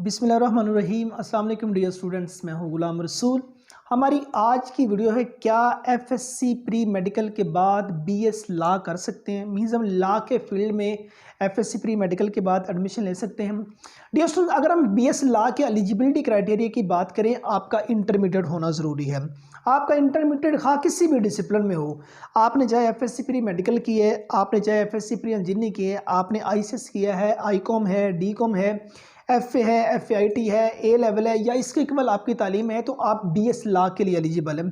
बिस्मिल्लाहिर्रहमानिर्रहीम। अस्सलाम वालेकुम डियर स्टूडेंट्स, मैं हूं गुलाम रसूल। हमारी आज की वीडियो है क्या एफएससी प्री मेडिकल के बाद बीएस लॉ कर सकते हैं। मीन्स हम लॉ के फील्ड में एफएससी प्री मेडिकल के बाद एडमिशन ले सकते हैं। डियर स्टूडेंट, अगर हम बीएस लॉ के एलिजिबिलिटी क्राइटेरिया की बात करें, आपका इंटरमीडिएट होना ज़रूरी है। आपका इंटरमीडिएट हाँ किसी भी डिसिप्लिन में हो, आपने चाहे एफएससी प्री मेडिकल की है, आपने चाहे एफएससी प्री इंजीनियरिंग की है, आपने आईसीएस किया है, आईकॉम है, डीकॉम है, एफए है, एफआईटी है, ए लेवल है या इसके इक्वल आपकी तालीम है, तो आप बीएस लॉ के लिए एलिजिबल है।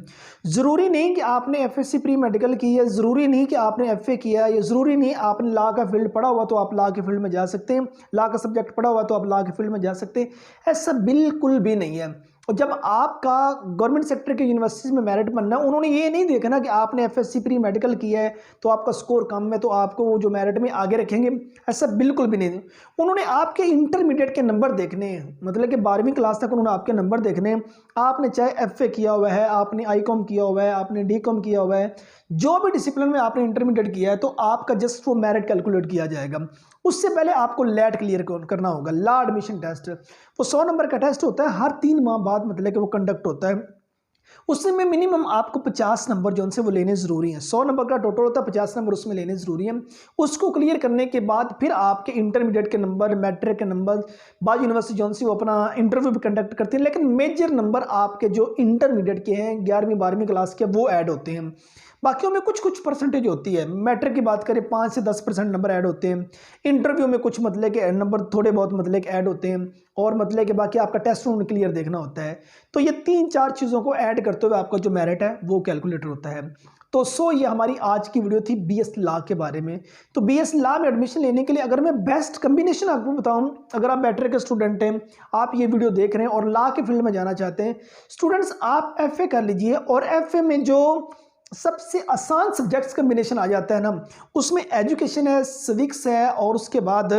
ज़रूरी नहीं कि आपने एफएससी प्री मेडिकल की है, ज़रूरी नहीं कि आपने एफए किया है, या ज़रूरी नहीं आपने लॉ का फील्ड पढ़ा हुआ तो आप लॉ के फील्ड में जा सकते हैं, लॉ का सब्जेक्ट पढ़ा हुआ तो आप लॉ के फील्ड में जा सकते हैं। ऐसा बिल्कुल भी नहीं है। और जब आपका गवर्नमेंट सेक्टर के यूनिवर्सिटीज़ में मेरिट बनना है, उन्होंने ये नहीं देखा ना कि आपने एफएससी प्री मेडिकल किया है तो आपका स्कोर कम है तो आपको वो जो मेरिट में आगे रखेंगे, ऐसा बिल्कुल भी नहीं। उन्होंने आपके इंटरमीडिएट के नंबर देखने हैं, मतलब कि 12वीं क्लास तक उन्होंने आपके नंबर देखने हैं। आपने चाहे एफए किया हुआ है, आपने आईकॉम किया हुआ है, आपने डीकॉम किया हुआ है, जो भी डिसिप्लिन में आपने इंटरमीडिएट किया है, तो आपका जस्ट वो मेरिट कैलकुलेट किया जाएगा। उससे पहले आपको लैट क्लियर करना होगा, लॉ एडमिशन टेस्ट। वो 100 नंबर का टेस्ट होता है, हर 3 माह बाद मतलब कि वो कंडक्ट होता है। उसमें मिनिमम आपको 50 नंबर जो उनसे वो लेने ज़रूरी हैं। 100 नंबर का टोटल होता है, 50 नंबर उसमें लेने ज़रूरी हैं। उसको क्लियर करने के बाद फिर आपके इंटरमीडिएट के नंबर, मैट्रिक के नंबर, बाद यूनिवर्सिटी जो सी वो अपना इंटरव्यू भी कंडक्ट करती है, लेकिन मेजर नंबर आपके जो इंटरमीडिएट के हैं 11वीं 12वीं क्लास के वो ऐड होते हैं। बाकियों में कुछ कुछ परसेंटेज होती है। मैट्रिक की बात करें 5 से 10% नंबर ऐड होते हैं। इंटरव्यू में कुछ मतलब के नंबर थोड़े बहुत मतलब के ऐड होते हैं, और मतलब के बाकी आपका टेस्ट उन्होंने क्लियर देखना होता है। तो ये 3-4 चीज़ों को ऐड करते हुए आपका जो मेरिट है वो कैलकुलेटर होता है। तो ये हमारी आज की वीडियो थी बीएस लॉ के बारे में। तो बीएस लॉ में एडमिशन लेने के लिए अगर मैं बेस्ट कम्बिनेशन आपको बताऊं, अगर आप मैट्रिक के स्टूडेंट हैं, आप ये वीडियो देख रहे हैं और लॉ के फील्ड में जाना चाहते हैं, स्टूडेंट्स आप एफए कर लीजिए। और एफए में जो सबसे आसान सब्जेक्ट्स कम्बिनेशन आ जाता है ना, उसमें एजुकेशन है, सिविक्स है, और उसके बाद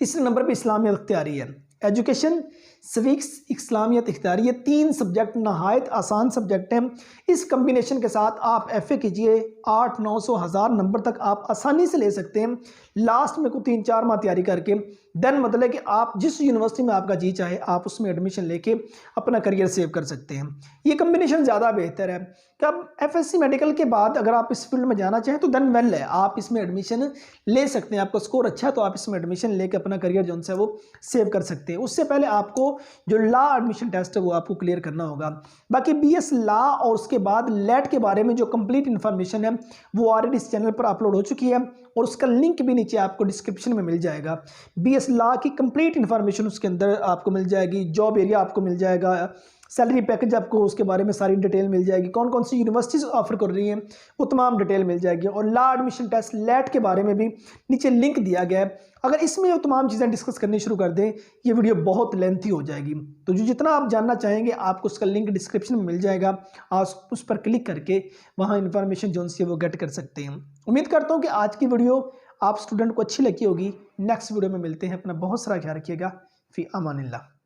तीसरे नंबर पे इस्लामियत इख्तियारी है। एजुकेशन, सिविक्स, इस्लामियत इख्तियारी, ये 3 सब्जेक्ट नहायत आसान सब्जेक्ट हैं। इस कम्बिनेशन के साथ आप एफए कीजिए, 800-900-1000 नंबर तक आप आसानी से ले सकते हैं। लास्ट में कुछ 3-4 माह तैयारी करके देन मतलब कि आप जिस यूनिवर्सिटी में आपका जी चाहे आप उसमें एडमिशन लेके अपना करियर सेव कर सकते हैं। ये कम्बिनेशन ज़्यादा बेहतर है। तब एफएससी मेडिकल के बाद अगर आप इस फील्ड में जाना चाहें तो देन वेल है, आप इसमें एडमिशन ले सकते हैं। आपका स्कोर अच्छा है तो आप इसमें एडमिशन लेके अपना करियर जो है वो सेव कर सकते हैं। उससे पहले आपको जो लॉ एडमिशन टेस्ट है वो आपको क्लियर करना होगा। बाकी बीएस लॉ और उसके बाद लेट के बारे में जो कंप्लीट इन्फॉर्मेशन है वो ऑलरेडी इस चैनल पर अपलोड हो चुकी है, और उसका लिंक भी नीचे आपको डिस्क्रिप्शन में मिल जाएगा। बीएस लॉ की कंप्लीट इन्फॉर्मेशन उसके अंदर आपको मिल जाएगी, जॉब एरिया आपको मिल जाएगा, सैलरी पैकेज आपको उसके बारे में सारी डिटेल मिल जाएगी, कौन कौन सी यूनिवर्सिटीज़ ऑफर कर रही हैं वो तमाम डिटेल मिल जाएगी। और लॉ एडमिशन टेस्ट लेट के बारे में भी नीचे लिंक दिया गया है। अगर इसमें वो तमाम चीज़ें डिस्कस करनी शुरू कर दें, ये वीडियो बहुत लेंथी हो जाएगी। तो जो जितना आप जानना चाहेंगे आपको उसका लिंक डिस्क्रिप्शन में मिल जाएगा, आप उस पर क्लिक करके वहाँ इन्फॉर्मेशन जो सी वो गेट कर सकते हैं। उम्मीद करता हूँ कि आज की वीडियो आप स्टूडेंट को अच्छी लगी होगी। नेक्स्ट वीडियो में मिलते हैं। अपना बहुत सारा ख्याल रखिएगा। फी अमानिल्लाह।